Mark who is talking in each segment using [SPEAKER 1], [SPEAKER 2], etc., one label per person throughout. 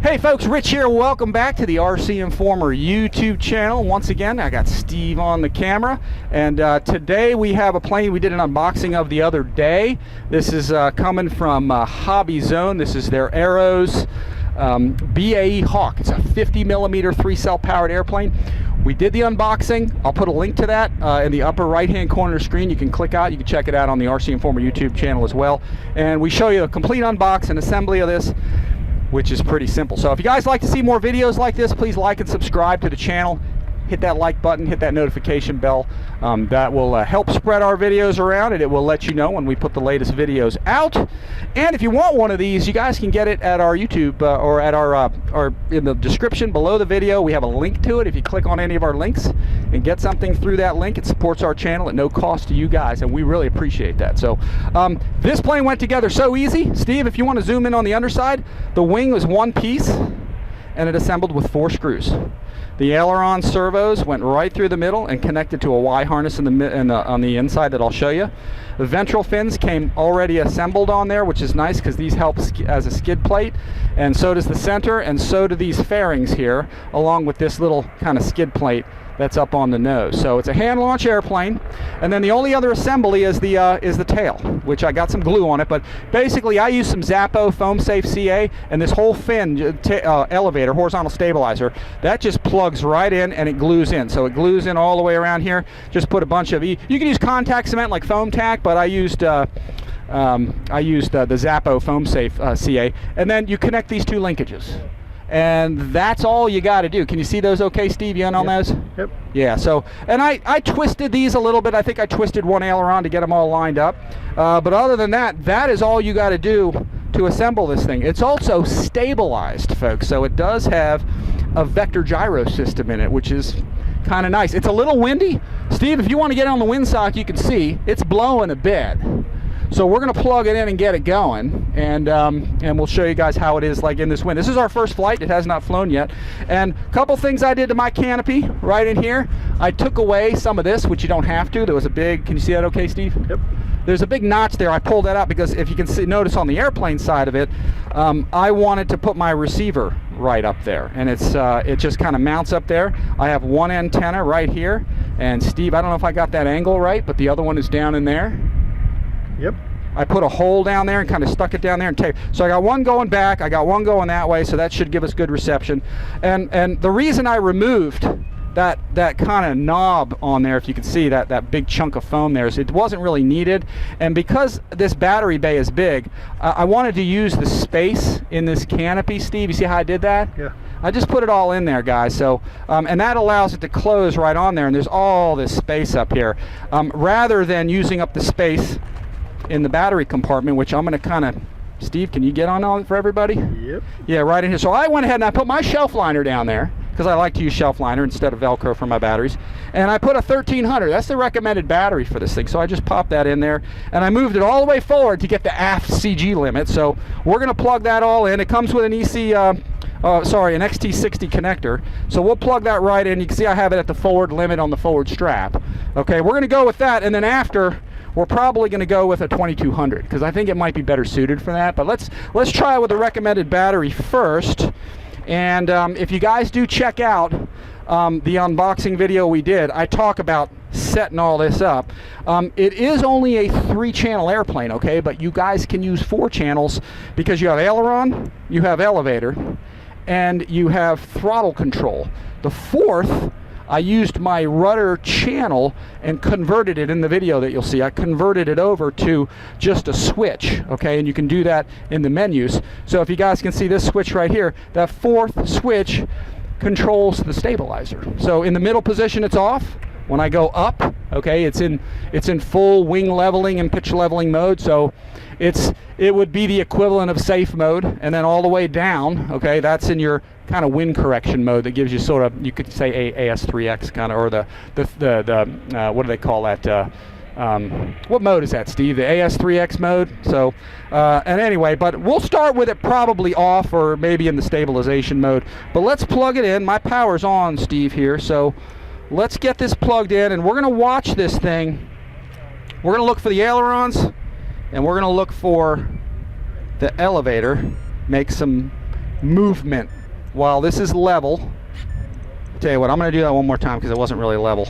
[SPEAKER 1] Hey folks, Rich here. Welcome back to the RC Informer YouTube channel. Once again, I got Steve on the camera, and today we have a plane we did an unboxing of the other day. This is coming from HOBBYZONE. This is their Arrows BAE Hawk. It's a 50mm 3-cell powered airplane. We did the unboxing. I'll put a link to that in the upper right-hand corner of the screen. You can click out. You can check it out on the RC Informer YouTube channel as well. And we show you a complete unbox and assembly of this, which is pretty simple. So if you guys like to see more videos like this, please like and subscribe to the channel. Hit that like button, hit that notification bell. That will help spread our videos around, and it will let you know when we put the latest videos out. And if you want one of these, you guys can get it at our YouTube or at our in the description below the video. We have a link to it. If you click on any of our links and get something through that link, it supports our channel at no cost to you guys, and we really appreciate that. So this plane went together so easy. Steve, if you want to zoom in on the underside, the wing was one piece, and it assembled with 4 screws. The aileron servos went right through the middle and connected to a Y harness on the inside that I'll show you. The ventral fins came already assembled on there, which is nice because these help as a skid plate, and so does the center, and so do these fairings here, along with this little kind of skid plate that's up on the nose. So it's a hand launch airplane, and then the only other assembly is the tail, which I got some glue on it. But basically I use some Zappo foam safe CA, and this whole fin elevator, horizontal stabilizer, that just plugs right in and it glues in. So it glues in all the way around here. Just put a bunch of you can use contact cement like foam tack, but I used the Zappo foam safe CA, and then you connect these 2 linkages. And that's all you got to do. Can you see those okay, Steve? You in on those?
[SPEAKER 2] Yep.
[SPEAKER 1] Yeah, so, and I twisted these a little bit. I think I twisted one aileron to get them all lined up. But other than that, that is all you got to do to assemble this thing. It's also stabilized, folks. So it does have a vector gyro system in it, which is kind of nice. It's a little windy. Steve, if you want to get on the windsock, you can see it's blowing a bit. So we're going to plug it in and get it going, and we'll show you guys how it is like in this wind. This is our first flight. It has not flown yet. And a couple things I did to my canopy right in here. I took away some of this, which you don't have to. There was a big, can you see that okay, Steve?
[SPEAKER 2] Yep.
[SPEAKER 1] There's a big notch there. I pulled that out because if you can see, notice on the airplane side of it, I wanted to put my receiver right up there, and it just kind of mounts up there. I have one antenna right here, and Steve, I don't know if I got that angle right, but the other one is down in there.
[SPEAKER 2] Yep. I
[SPEAKER 1] put a hole down there and kind of stuck it down there and taped. So I got one going back, I got one going that way, so that should give us good reception. And the reason I removed that kind of knob on there, if you can see that big chunk of foam there, is it wasn't really needed. And because this battery bay is big, I wanted to use the space in this canopy. Steve, you see how I did that?
[SPEAKER 2] Yeah.
[SPEAKER 1] I just put it all in there, guys. So and that allows it to close right on there, and there's all this space up here, rather than using up the space in the battery compartment, which I'm going to kind of, Steve, can you get on it for everybody?
[SPEAKER 2] Yep.
[SPEAKER 1] Yeah, right in here. So I went ahead and I put my shelf liner down there, because I like to use shelf liner instead of Velcro for my batteries. And I put a 1300. That's the recommended battery for this thing. So I just popped that in there, and I moved it all the way forward to get the aft CG limit. So we're going to plug that all in. It comes with an an XT60 connector. So we'll plug that right in. You can see I have it at the forward limit on the forward strap. Okay, we're going to go with that, and then after, we're probably going to go with a 2200 because I think it might be better suited for that. But let's try with the recommended battery first. And if you guys do check out the unboxing video we did, I talk about setting all this up. It is only a 3-channel airplane, okay, but you guys can use 4 channels because you have aileron, you have elevator, and you have throttle control. The 4th, I used my rudder channel and converted it in the video that you'll see. I converted it over to just a switch, okay, and you can do that in the menus. So if you guys can see this switch right here, that 4th switch controls the stabilizer. So in the middle position, it's off. When I go up, okay, it's in full wing leveling and pitch leveling mode. So it would be the equivalent of safe mode, and then all the way down, okay, that's in your kind of wind correction mode that gives you sort of, you could say AS3X kind of, or the what do they call that? What mode is that, Steve? The AS3X mode. So and anyway, but we'll start with it probably off or maybe in the stabilization mode. But let's plug it in. My power's on, Steve, here. So let's get this plugged in, and we're going to watch this thing. We're going to look for the ailerons, and we're going to look for the elevator, make some movement while this is level. I'll tell you what, I'm going to do that one more time because it wasn't really level.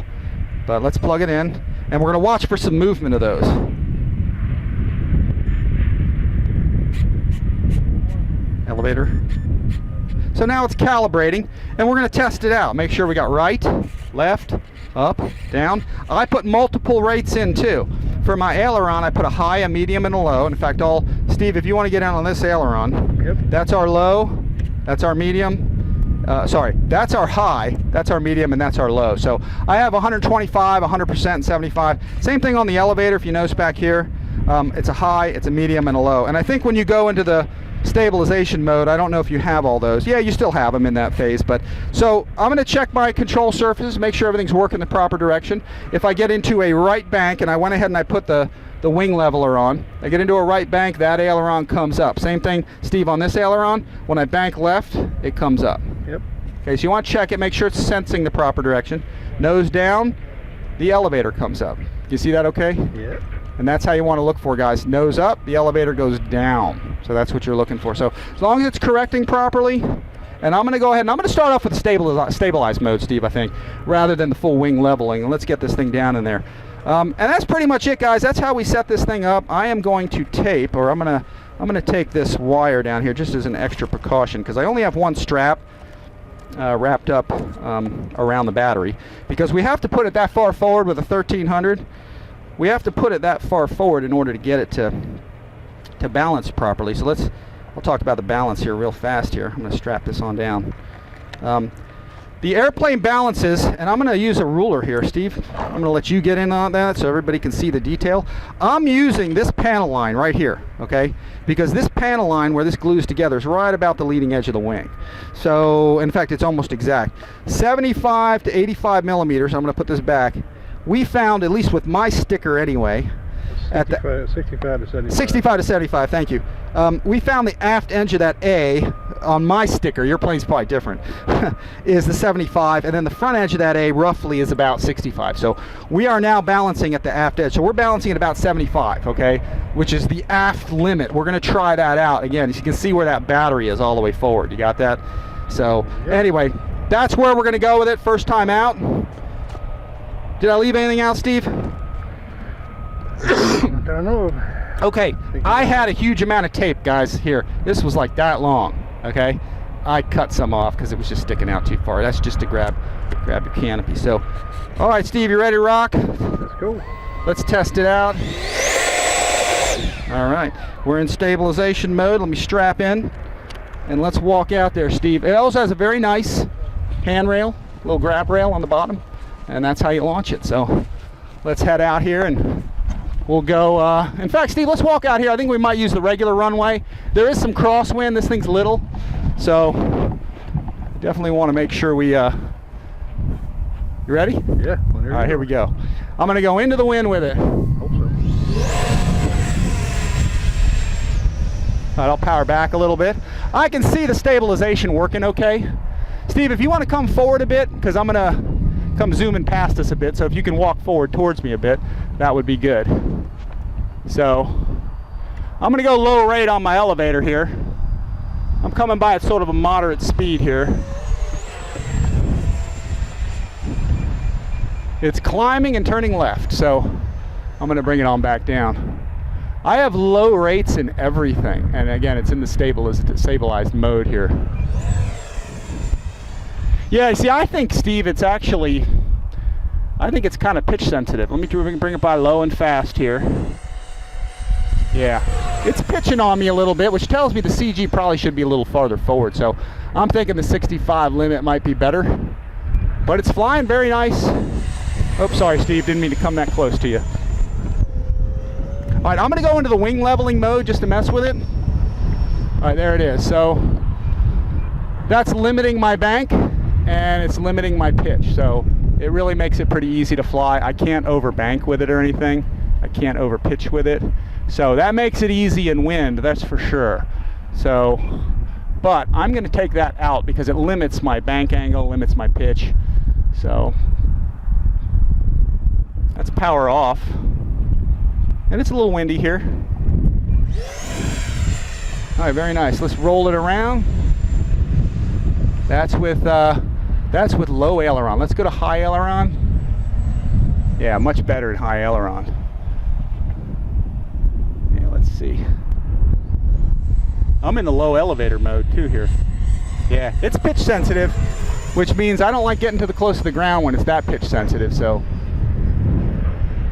[SPEAKER 1] But let's plug it in, and we're going to watch for some movement of those. Elevator. So now it's calibrating, and we're going to test it out. Make sure we got right, left, up, down. I put multiple rates in too. For my aileron, I put a high, a medium, and a low. In fact, Steve, if you want to get in on this aileron,
[SPEAKER 2] Yep.
[SPEAKER 1] That's our low, that's our medium. That's our high, that's our medium, and that's our low. So I have 125, 100%, and 75. Same thing on the elevator. If you notice back here, it's a high, it's a medium, and a low. And I think when you go into the stabilization mode, I don't know if you have all those. Yeah, you still have them in that phase. But so I'm going to check my control surfaces, make sure everything's working the proper direction. If I get into a right bank, and I went ahead and I put the wing leveler on, I get into a right bank, that aileron comes up. Same thing, Steve, on this aileron, when I bank left, it comes up.
[SPEAKER 2] Yep.
[SPEAKER 1] Okay, so you want to check it, make sure it's sensing the proper direction. Nose down, the elevator comes up. You see that okay?
[SPEAKER 2] Yeah.
[SPEAKER 1] And that's how you want to look for, guys. Nose up, the elevator goes down. So that's what you're looking for. So as long as it's correcting properly, and I'm going to go ahead and I'm going to start off with the stabilized mode, Steve, I think, rather than the full wing leveling. And let's get this thing down in there. And that's pretty much it, guys. That's how we set this thing up. I am going to tape, or I'm going to take this wire down here just as an extra precaution, because I only have one strap wrapped up around the battery, because we have to put it that far forward with a 1300. We have to put it that far forward in order to get it to balance properly. So I'll talk about the balance here real fast here. I'm going to strap this on down. The airplane balances, and I'm going to use a ruler here, Steve. I'm going to let you get in on that so everybody can see the detail. I'm using this panel line right here, okay? Because this panel line where this glues together is right about the leading edge of the wing. So, in fact, it's almost exact. 75 to 85 millimeters. I'm going to put this back. We found, at least with my sticker anyway,
[SPEAKER 2] 65 to 75.
[SPEAKER 1] 65 to 75, thank you. We found the aft edge of that A on my sticker, your plane's probably different, is the 75, and then the front edge of that A roughly is about 65. So we are now balancing at the aft edge. So we're balancing at about 75, okay, which is the aft limit. We're going to try that out. Again, you can see where that battery is all the way forward. You got that? So anyway, that's where we're going to go with it first time out. Did I leave anything out, Steve?
[SPEAKER 2] I don't know.
[SPEAKER 1] Okay, I had a huge amount of tape, guys, here. This was like that long, okay? I cut some off because it was just sticking out too far. That's just to grab your canopy. So, all right, Steve, you ready to rock?
[SPEAKER 2] Let's go.
[SPEAKER 1] Let's test it out. All right, we're in stabilization mode. Let me strap in, and let's walk out there, Steve. It also has a very nice handrail, little grab rail on the bottom, and that's how you launch it. So let's head out here and we'll go, in fact, Steve, let's walk out here. I think we might use the regular runway. There is some crosswind. This thing's little, so definitely want to make sure we, you ready?
[SPEAKER 2] Yeah.
[SPEAKER 1] All right, here we go. I'm going to go into the wind with it.
[SPEAKER 2] Hope so.
[SPEAKER 1] All right, I'll power back a little bit. I can see the stabilization working okay. Steve, if you want to come forward a bit, because I'm going to come zooming past us a bit, so if you can walk forward towards me a bit, that would be good. So I'm going to go low rate on my elevator here. I'm coming by at sort of a moderate speed here. It's climbing and turning left, so I'm going to bring it on back down. I have low rates in everything, and again, it's in the stabilized mode here. Yeah, see, I think, Steve, it's actually, I think it's kind of pitch sensitive. Let me bring it by low and fast here. Yeah, it's pitching on me a little bit, which tells me the CG probably should be a little farther forward. So I'm thinking the 65 limit might be better, but it's flying very nice. Oh, sorry, Steve, didn't mean to come that close to you. All right, I'm going to go into the wing leveling mode just to mess with it. All right, there it is. So that's limiting my bank, and it's limiting my pitch. So it really makes it pretty easy to fly. I can't overbank with it or anything. I can't over pitch with it. So that makes it easy in wind, that's for sure. So, but I'm going to take that out because it limits my bank angle, limits my pitch. So that's power off. And it's a little windy here. All right, very nice. Let's roll it around. That's with low aileron. Let's go to high aileron. Yeah, much better in high aileron. Yeah, let's see. I'm in the low elevator mode too here. Yeah, it's pitch sensitive, which means I don't like getting to the close to the ground when it's that pitch sensitive. So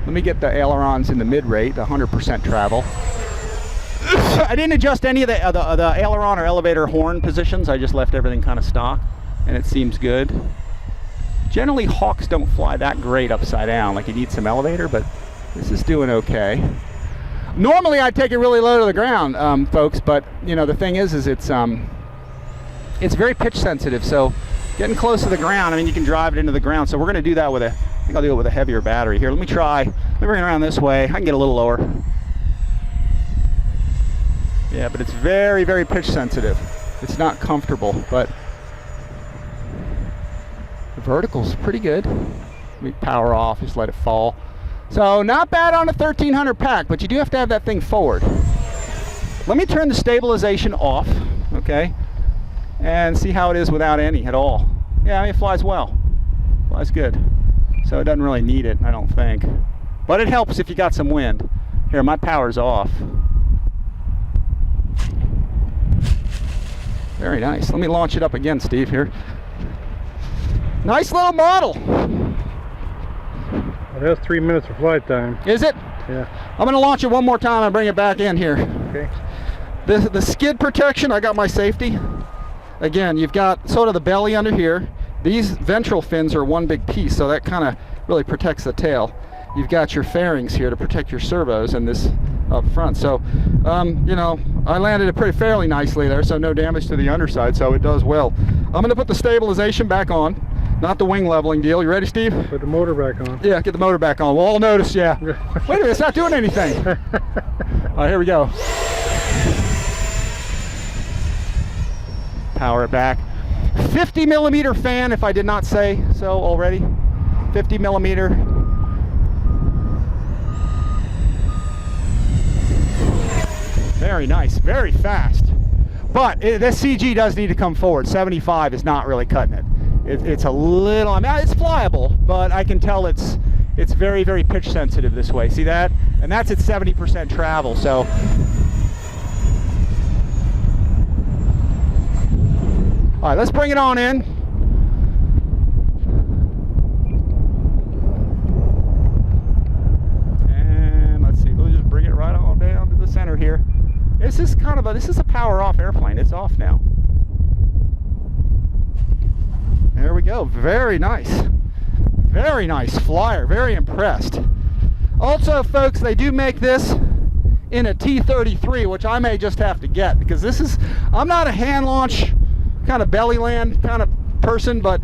[SPEAKER 1] let me get the ailerons in the mid rate, the 100% travel. I didn't adjust any of the aileron or elevator horn positions. I just left everything kind of stock, and it seems good. Generally, Hawks don't fly that great upside down. Like, you need some elevator, but this is doing okay. Normally, I'd take it really low to the ground, folks, but you know the thing is it's very pitch sensitive. So getting close to the ground, I mean, you can drive it into the ground. So we're going to do that with I think I'll do it with a heavier battery here. Let me try. Let me bring it around this way. I can get a little lower. Yeah, but it's very, very pitch sensitive. It's not comfortable, but the vertical's pretty good. Let me power off, just let it fall. So not bad on a 1300 pack, but you do have to have that thing forward. Let me turn the stabilization off, okay, and see how it is without any at all. Yeah, I mean, it flies well. Flies good. So it doesn't really need it, I don't think. But it helps if you got some wind. Here, my power's off. Very nice. Let me launch it up again, Steve, here. Nice little model.
[SPEAKER 2] It has 3 minutes of flight time.
[SPEAKER 1] Is it?
[SPEAKER 2] Yeah.
[SPEAKER 1] I'm going to launch it one more time and bring it back in here.
[SPEAKER 2] Okay.
[SPEAKER 1] The skid protection, I got my safety. Again, you've got sort of the belly under here. These ventral fins are one big piece, so that kind of really protects the tail. You've got your fairings here to protect your servos and this up front. So, you know, I landed it pretty fairly nicely there, so no damage to the underside, so it does well. I'm going to put the stabilization back on, not the wing leveling deal. You ready, Steve?
[SPEAKER 2] Put the motor back on.
[SPEAKER 1] Yeah, get the motor back on. We'll all notice, yeah. Wait a minute, it's not doing anything. All right, here we go. Power it back. 50 millimeter fan, if I did not say so already. 50 millimeter. Very nice, very fast. But this CG does need to come forward. 75 is not really cutting it. It's a little, I mean, it's flyable, but I can tell it's very, very pitch sensitive this way. See that? And that's at 70% travel, so. All right, let's bring it on in. And let's see, we'll just bring it right on down to the center here. This is kind of this is a power off airplane. It's off now. There we go. Very nice. Very nice flyer. Very impressed. Also, folks, they do make this in a T-33, which I may just have to get, because this is, I'm not a hand launch kind of belly land kind of person, but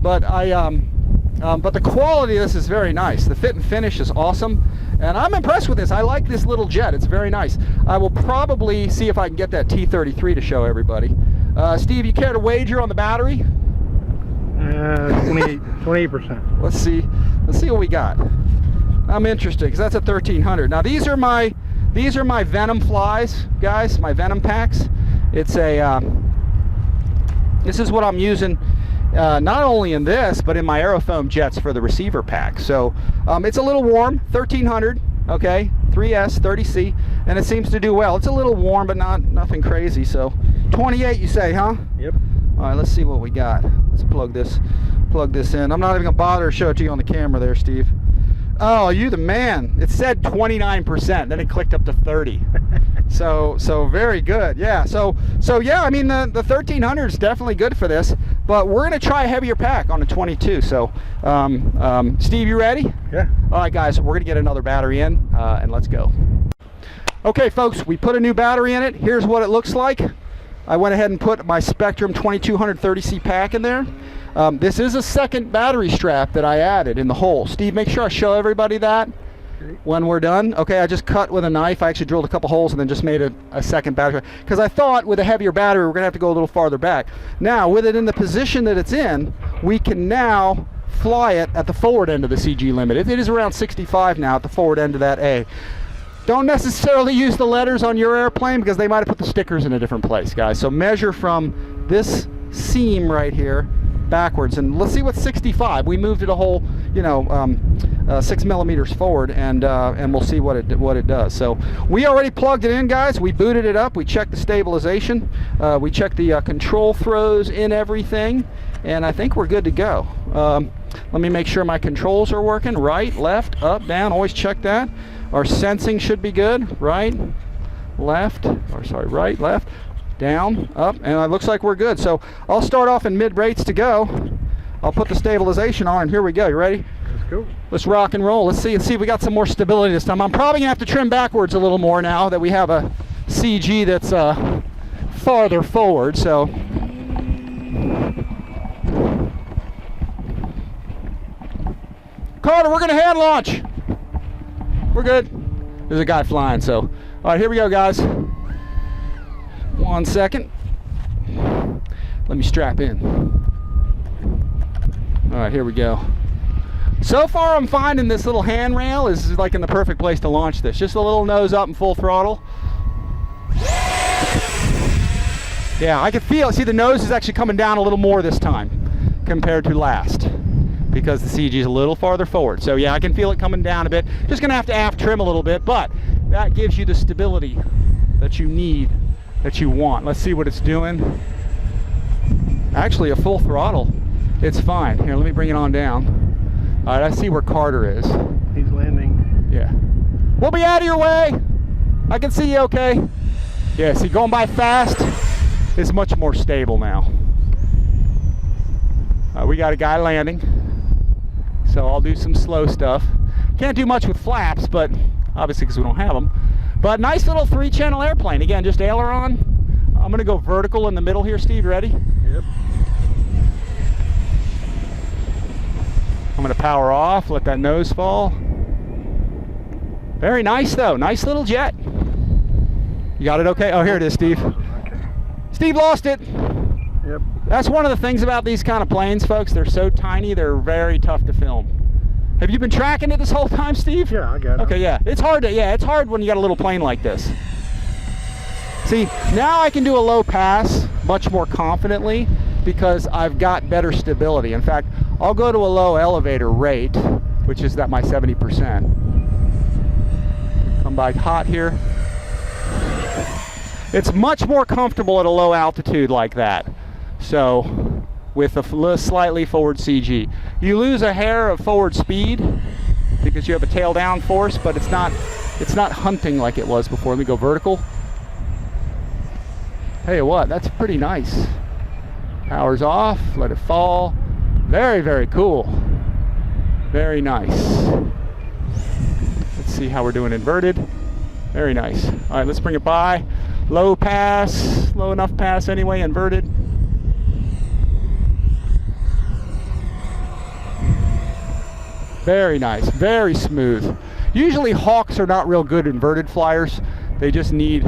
[SPEAKER 1] the quality of this is very nice. The fit and finish is awesome, and I'm impressed with this. I like this little jet. It's very nice. I will probably see if I can get that T-33 to show everybody. Steve, you care to wager on the battery?
[SPEAKER 2] 28%.
[SPEAKER 1] Let's see what we got. I'm interested because that's a 1300. Now these are my Venom flies, guys. My Venom packs. It's a this is what I'm using. Not only in this, but in my aerofoam jets for the receiver pack. So it's a little warm, 1300, okay, 3S, 30C, and it seems to do well. It's a little warm, but nothing crazy. So 28, you say, huh?
[SPEAKER 2] Yep.
[SPEAKER 1] All right, let's see what we got. Let's plug this in. I'm not even gonna bother to show it to you on the camera there, Steve. Oh, you the man. It said 29%, then it clicked up to 30. So very good. Yeah. So yeah, I mean the 1300 is definitely good for this, but we're gonna try a heavier pack on the 22. So Steve, you ready?
[SPEAKER 2] Yeah.
[SPEAKER 1] All right, guys, we're gonna get another battery in and let's go. Okay, folks, we put a new battery in it. Here's what it looks like. I went ahead and put my Spektrum 2230C pack in there. This is a second battery strap that I added in the hole. Steve, make sure I show everybody that when we're done. Okay, I just cut with a knife. I actually drilled a couple holes and then just made a second battery, because I thought with a heavier battery we're gonna have to go a little farther back. Now with it in the position that it's in, we can now fly it at the forward end of the CG limit. It is around 65 now at the forward end of that A. Don't necessarily use the letters on your airplane because they might have put the stickers in a different place, guys. So measure from this seam right here backwards, and let's see what 65. We moved it a whole, 6 millimeters forward, and we'll see what it does. So we already plugged it in, guys. We booted it up. We checked the stabilization. We checked the control throws in everything, and I think we're good to go. Let me make sure my controls are working. Right, left, up, down. Always check that. Our sensing should be good. Right, left, or sorry, right, left, down, up, and it looks like we're good. So I'll start off in mid rates to go. I'll put the stabilization on, and here we go. You ready?
[SPEAKER 2] Let's go.
[SPEAKER 1] Let's rock and roll. Let's see if we got some more stability this time. I'm probably gonna have to trim backwards a little more now that we have a CG that's farther forward. So Carter, we're gonna hand launch. We're good. There's a guy flying, so all right, here we go, guys. 1 second. Let me strap in. All right, here we go. So far, I'm finding this little handrail is like in the perfect place to launch this. Just a little nose up and full throttle. Yeah, I can feel it. See, the nose is actually coming down a little more this time compared to last, because the CG is a little farther forward. So yeah, I can feel it coming down a bit. Just gonna have to aft trim a little bit, but that gives you the stability that you need, that you want. Let's see what it's doing. Actually, a full throttle, it's fine. Here, let me bring it on down. All right, I see where Carter is.
[SPEAKER 2] He's landing.
[SPEAKER 1] Yeah. We'll be out of your way. I can see you okay. Yeah, see, going by fast is much more stable now. We got a guy landing, so I'll do some slow stuff. Can't do much with flaps, but obviously because we don't have them. But nice little 3-channel airplane. Again, just aileron. I'm gonna go vertical in the middle here, Steve. Ready?
[SPEAKER 2] Yep.
[SPEAKER 1] I'm gonna power off, let that nose fall. Very nice though, nice little jet. You got it okay? Oh, here it is, Steve.
[SPEAKER 2] Okay.
[SPEAKER 1] Steve lost it.
[SPEAKER 2] Yep.
[SPEAKER 1] That's one of the things about these kind of planes, folks. They're so tiny, they're very tough to film. Have you been tracking it this whole time, Steve?
[SPEAKER 2] Yeah, I got it.
[SPEAKER 1] Okay, yeah. It's hard when you got a little plane like this. See, now I can do a low pass much more confidently because I've got better stability. In fact, I'll go to a low elevator rate, which is my 70%. Come by hot here. It's much more comfortable at a low altitude like that. So, with a slightly forward CG. You lose a hair of forward speed because you have a tail down force, but it's not hunting like it was before. Let me go vertical. Hey, what? That's pretty nice. Power's off, let it fall. Very, very cool. Very nice. Let's see how we're doing inverted. Very nice. All right, let's bring it by. Low pass, low enough pass anyway, inverted. Very nice, very smooth. Usually Hawks are not real good inverted flyers. They just need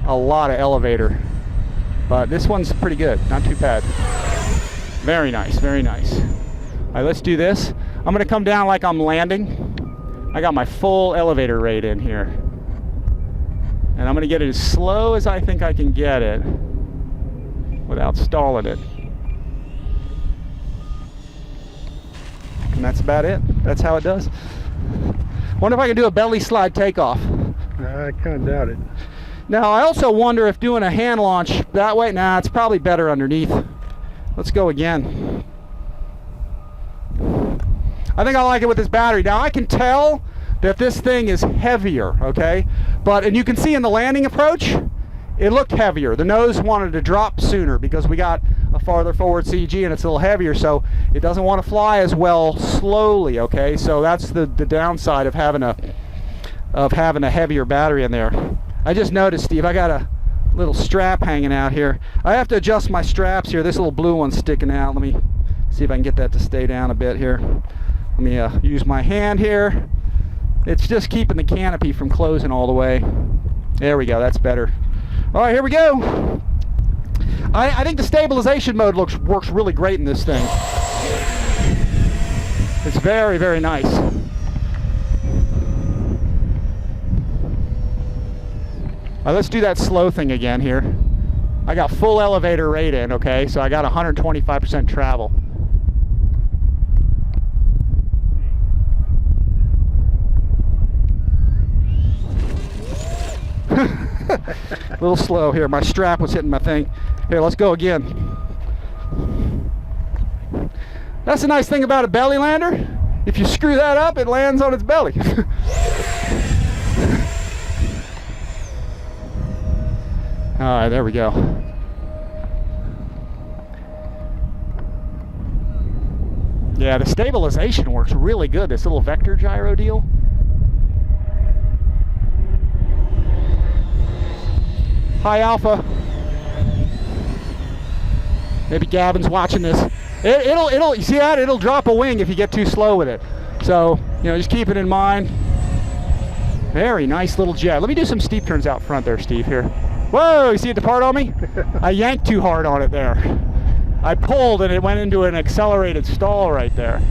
[SPEAKER 1] a lot of elevator. But this one's pretty good, not too bad. Very nice, very nice. All right, let's do this. I'm gonna come down like I'm landing. I got my full elevator rate in here. And I'm gonna get it as slow as I think I can get it without stalling it. And that's about it. That's how it does. Wonder if I can do a belly slide takeoff.
[SPEAKER 2] I kind of doubt it.
[SPEAKER 1] Now, I also wonder if doing a hand launch that way, nah, it's probably better underneath. Let's go again. I think I like it with this battery. Now, I can tell that this thing is heavier, okay? And you can see in the landing approach, it looked heavier. The nose wanted to drop sooner because we got a farther forward CG and it's a little heavier, so it doesn't want to fly as well slowly, okay? So that's the downside of having a heavier battery in there. I just noticed, Steve, I got a little strap hanging out here. I have to adjust my straps here. This little blue one's sticking out. Let me see if I can get that to stay down a bit here. Let me use my hand here. It's just keeping the canopy from closing all the way. There we go, that's better. All right, here we go. I think the stabilization mode works really great in this thing. It's very, very nice. All right, let's do that slow thing again here. I got full elevator rate in, okay? So I got 125% travel. A little slow here. My strap was hitting my thing. Here, let's go again. That's the nice thing about a belly lander. If you screw that up, it lands on its belly. All right, there we go. Yeah, the stabilization works really good. This little vector gyro deal. High alpha. Maybe Gavin's watching this. It'll you see that? It'll drop a wing if you get too slow with it. So, you know, just keep it in mind. Very nice little jet. Let me do some steep turns out front there, Steve, here. Whoa, you see it depart on me? I yanked too hard on it there. I pulled and it went into an accelerated stall right there.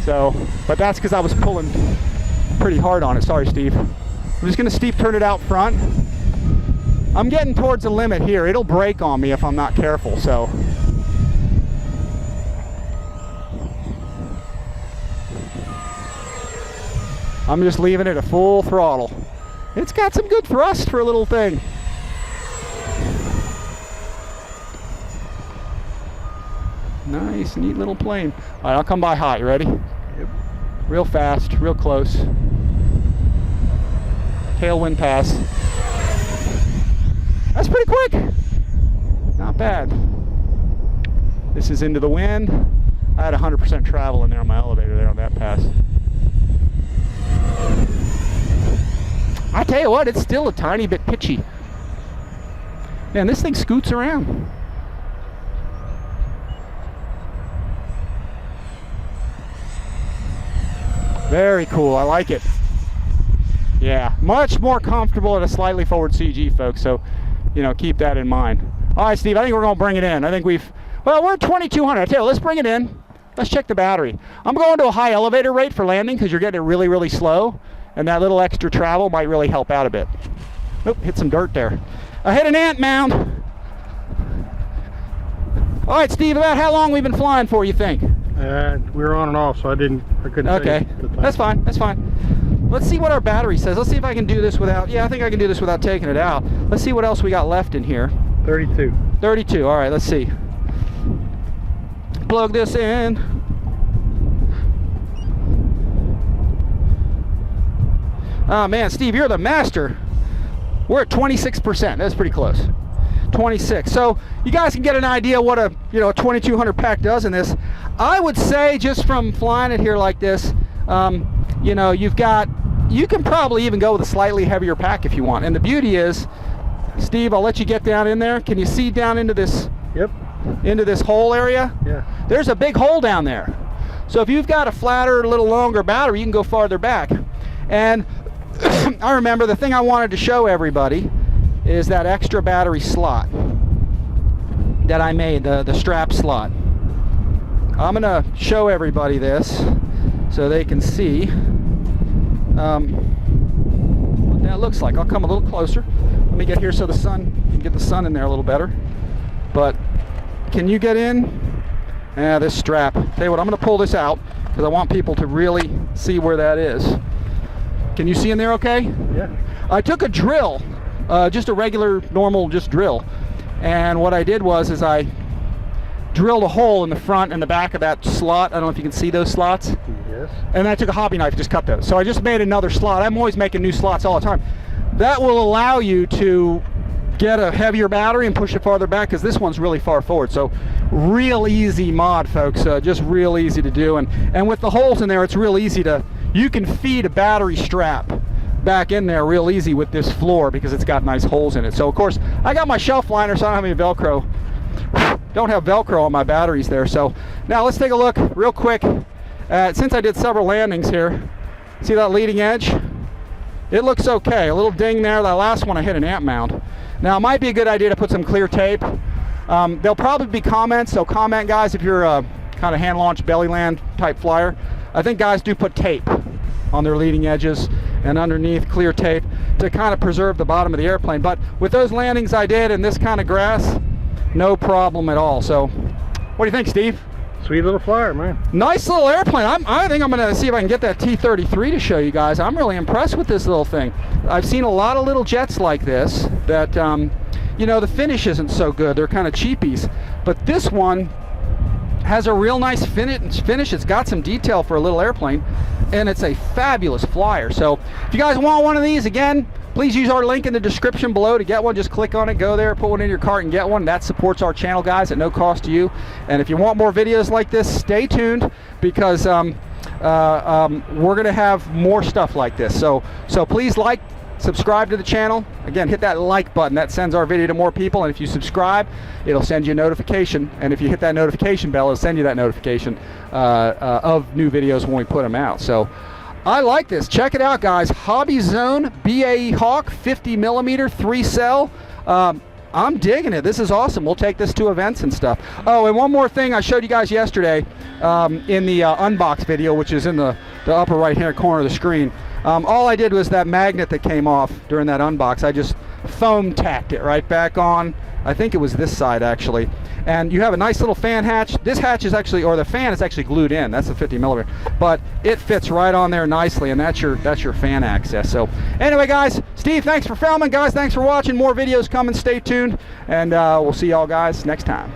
[SPEAKER 1] So, but that's because I was pulling pretty hard on it. Sorry, Steve. I'm just gonna steep turn it out front. I'm getting towards the limit here. It'll break on me if I'm not careful, so. I'm just leaving it at full throttle. It's got some good thrust for a little thing. Nice, neat little plane. All right, I'll come by hot. You ready?
[SPEAKER 2] Yep.
[SPEAKER 1] Real fast, real close. Tailwind pass. That's pretty quick. Not bad. This is into the wind. I had 100% travel in there on my elevator there on that pass. I tell you what, it's still a tiny bit pitchy. Man, this thing scoots around. Very cool, I like it. Yeah, much more comfortable at a slightly forward CG, folks, so, you know, keep that in mind. All right, Steve, I think we're gonna bring it in. I think we're at 2200. I tell you, let's bring it in. Let's check the battery. I'm going to a high elevator rate for landing because you're getting it really, really slow, and that little extra travel might really help out a bit. Oop, hit some dirt there. I hit an ant mound. All right, Steve, about how long we've been flying for, you think?
[SPEAKER 2] We were on and off, so I couldn't
[SPEAKER 1] Okay, that's fine, that's fine. Let's see what our battery says. Let's see if I can do this without, yeah, I think I can do this without taking it out. Let's see what else we got left in here.
[SPEAKER 2] 32.
[SPEAKER 1] 32, all right, let's see. Plug this in. Oh man, Steve, you're the master. We're at 26%, that's pretty close. 26. So you guys can get an idea what a 2200 pack does in this. I would say just from flying it here like this, you can probably even go with a slightly heavier pack if you want. And the beauty is, Steve, I'll let you get down in there. Can you see down into this?
[SPEAKER 2] Yep.
[SPEAKER 1] Into this hole area?
[SPEAKER 2] Yeah.
[SPEAKER 1] There's a big hole down there. So if you've got a flatter, a little longer battery, you can go farther back. And I remember the thing I wanted to show everybody is that extra battery slot that I made, the strap slot. I'm gonna show everybody this so they can see what that looks like. I'll come a little closer. Let me get here so the sun, you can get the sun in there a little better. But can you get in? Yeah, this strap. Tell you what, I'm gonna pull this out because I want people to really see where that is. Can you see in there okay?
[SPEAKER 2] Yeah.
[SPEAKER 1] I took a drill, just a regular, normal, just drill. And what I did was I drilled a hole in the front and the back of that slot. I don't know if you can see those slots.
[SPEAKER 2] Yes.
[SPEAKER 1] And then I took a hobby knife and just cut those. So I just made another slot. I'm always making new slots all the time. That will allow you to get a heavier battery and push it farther back because this one's really far forward. So real easy mod, folks. Just real easy to do. And with the holes in there, it's real easy to, you can feed a battery strap back in there real easy with this floor because it's got nice holes in it. So of course, I got my shelf liner, so I don't have any Velcro. Don't have Velcro on my batteries there. So now let's take a look real quick at, since I did several landings here, see that leading edge? It looks okay. A little ding there. That last one I hit an ant mound. Now it might be a good idea to put some clear tape. There'll probably be comments, so comment, guys, if you're a kind of hand-launched belly land type flyer. I think guys do put tape on their leading edges and underneath clear tape to kind of preserve the bottom of the airplane. But with those landings I did in this kind of grass, no problem at all. So what do you think, Steve?
[SPEAKER 2] Sweet little flyer, man.
[SPEAKER 1] Nice little airplane. I think I'm going to see if I can get that T-33 to show you guys. I'm really impressed with this little thing. I've seen a lot of little jets like this that, you know, the finish isn't so good. They're kind of cheapies. But this one has a real nice finish. It's got some detail for a little airplane, and it's a fabulous flyer. So if you guys want one of these, again, please use our link in the description below to get one. Just click on it, go there, put one in your cart and get one. That supports our channel, guys, at no cost to you. And if you want more videos like this, stay tuned, because we're going to have more stuff like this. So please like, subscribe to the channel. Again, hit that like button. That sends our video to more people. And if you subscribe, it'll send you a notification. And if you hit that notification bell, it'll send you that notification of new videos when we put them out. So I like this. Check it out, guys. HOBBYZONE BAE Hawk 50mm 3-cell. I'm digging it. This is awesome. We'll take this to events and stuff. Oh, and one more thing I showed you guys yesterday in the unbox video, which is in the upper right hand corner of the screen. All I did was that magnet that came off during that unbox, I just foam tacked it right back on. I think it was this side, actually. And you have a nice little fan hatch. This hatch is actually, or the fan is actually glued in. That's the 50mm, but it fits right on there nicely, and that's your fan access. So anyway, guys, Steve, thanks for filming. Guys, thanks for watching. More videos coming. Stay tuned, and we'll see y'all guys next time.